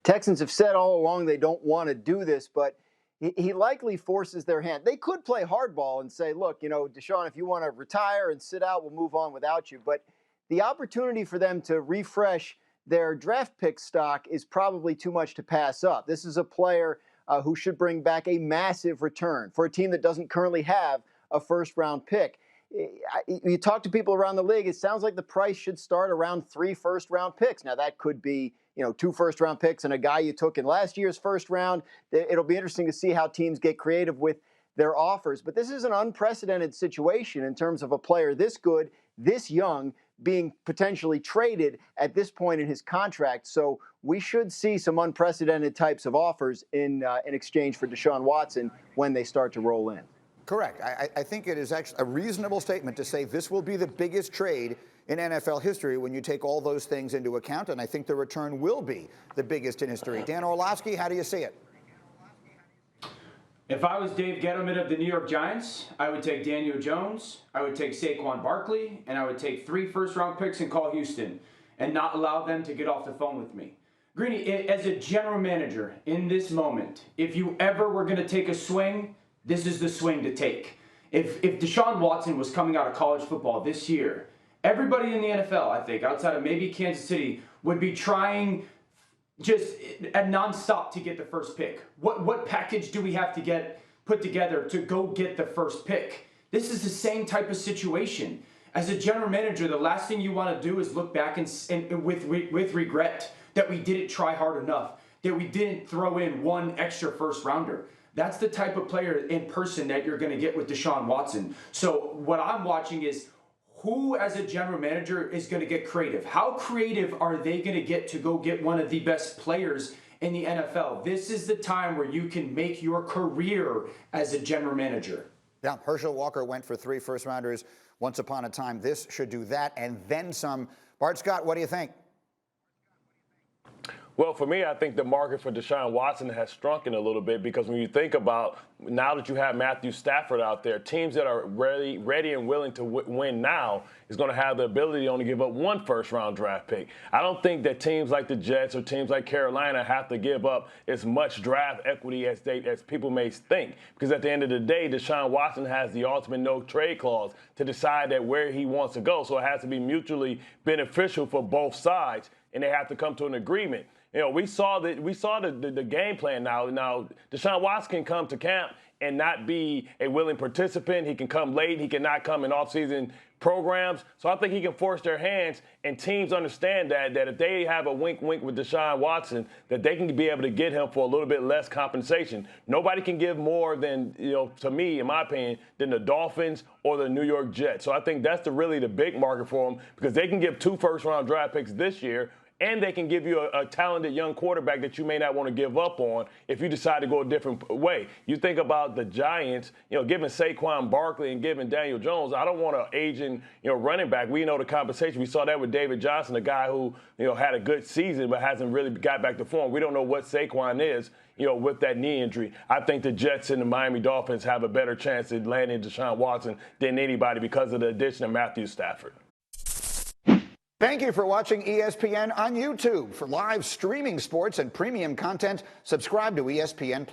Texans have said all along they don't want to do this, but he likely forces their hand. They could play hardball and say, look, Deshaun, if you want to retire and sit out, we'll move on without you. But the opportunity for them to refresh their draft pick stock is probably too much to pass up. This is a player who should bring back a massive return for a team that doesn't currently have a first-round pick. You talk to people around the league, it sounds like the price should start around 3 first-round picks. Now, that could be 2 first-round picks and a guy you took in last year's first round. It'll be interesting to see how teams get creative with their offers. But this is an unprecedented situation in terms of a player this good, this young, being potentially traded at this point in his contract. So we should see some unprecedented types of offers in exchange for Deshaun Watson when they start to roll in. Correct. I think it is actually a reasonable statement to say this will be the biggest trade in NFL history when you take all those things into account, and I think the return will be the biggest in history. Dan Orlovsky, how do you see it? If I was Dave Gettleman of the New York Giants, I would take Daniel Jones, I would take Saquon Barkley, and I would take 3 first-round picks and call Houston and not allow them to get off the phone with me. Greeny, as a general manager in this moment, if you ever were going to take a swing, this is the swing to take. If Deshaun Watson was coming out of college football this year, everybody in the NFL, I think, outside of maybe Kansas City, would be trying just at nonstop to get the first pick. What package do we have to get put together to go get the first pick? This is the same type of situation. As a general manager, the last thing you want to do is look back and with regret that we didn't try hard enough, that we didn't throw in 1 extra first rounder. That's the type of player in person that you're going to get with Deshaun Watson. So what I'm watching is who, as a general manager, is going to get creative? How creative are they going to get to go get one of the best players in the NFL? This is the time where you can make your career as a general manager. Yeah, Herschel Walker went for 3 first-rounders once upon a time. This should do that and then some. Bart Scott, what do you think? Well, for me, I think the market for Deshaun Watson has shrunken a little bit because when you think about now that you have Matthew Stafford out there, teams that are ready and willing to win now is going to have the ability to only give up 1 first-round draft pick. I don't think that teams like the Jets or teams like Carolina have to give up as much draft equity as people may think, because at the end of the day, Deshaun Watson has the ultimate no-trade clause to decide that where he wants to go. So it has to be mutually beneficial for both sides, and they have to come to an agreement. We saw the game plan now. Now, Deshaun Watson can come to camp and not be a willing participant. He can come late. He cannot come in off-season programs. So I think he can force their hands, and teams understand that if they have a wink-wink with Deshaun Watson, that they can be able to get him for a little bit less compensation. Nobody can give more than, to me, in my opinion, than the Dolphins or the New York Jets. So I think that's really the big market for them, because they can give 2 first-round draft picks this year, and they can give you a talented young quarterback that you may not want to give up on if you decide to go a different way. You think about the Giants, giving Saquon Barkley and giving Daniel Jones. I don't want an aging, running back. We know the compensation. We saw that with David Johnson, a guy who, had a good season but hasn't really got back to form. We don't know what Saquon is, with that knee injury. I think the Jets and the Miami Dolphins have a better chance at landing Deshaun Watson than anybody because of the addition of Matthew Stafford. Thank you for watching ESPN on YouTube. For live streaming sports and premium content, subscribe to ESPN+.